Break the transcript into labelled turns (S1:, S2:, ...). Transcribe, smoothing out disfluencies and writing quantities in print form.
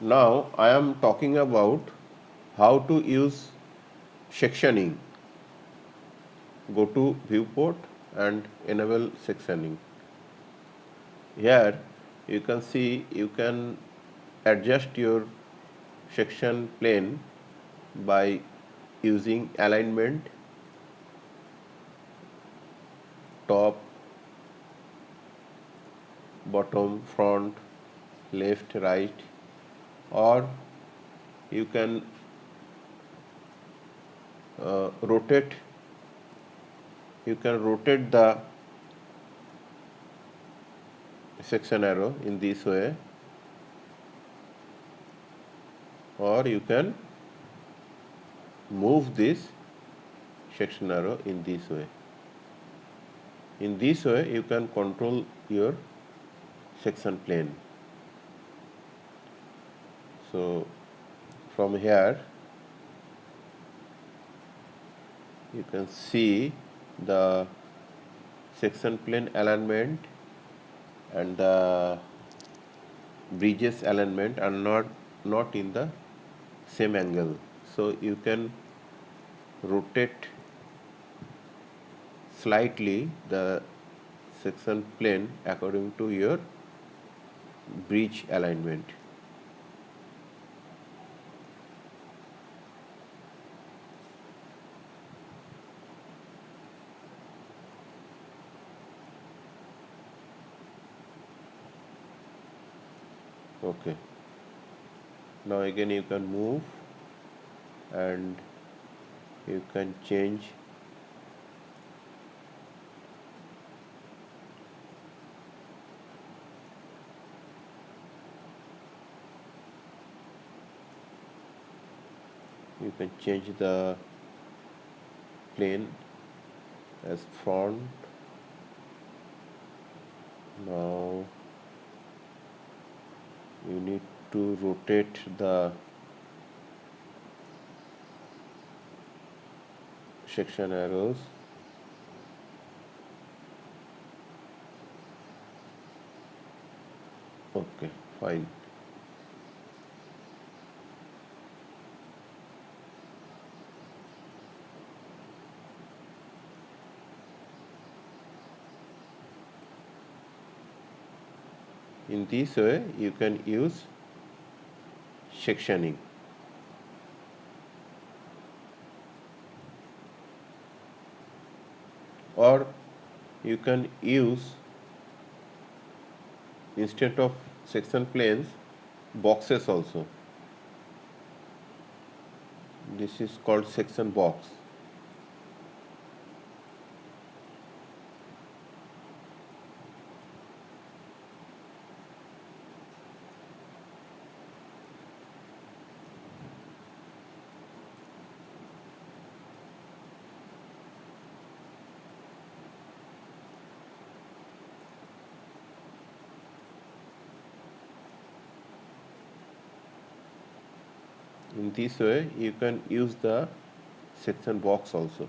S1: Now I am talking about how to use sectioning. Go to viewport and enable sectioning. Here you can see you can adjust your section plane by using alignment, top, bottom, front, left, right, or you can rotate. You can rotate the section arrow in this way, or you can move this section arrow in this way. In this way you can control your section plane. So from here you can see the section plane alignment and the bridges alignment are not in the same angle. So you can rotate slightly the section plane according to your bridge alignment. Okay. Now again you can move and you can change the plane as front. Now you need to rotate the section arrows. Okay, fine. In this way you can use sectioning. Or you can use, instead of section planes, boxes also. This is called section box. In this way you can use the section box also.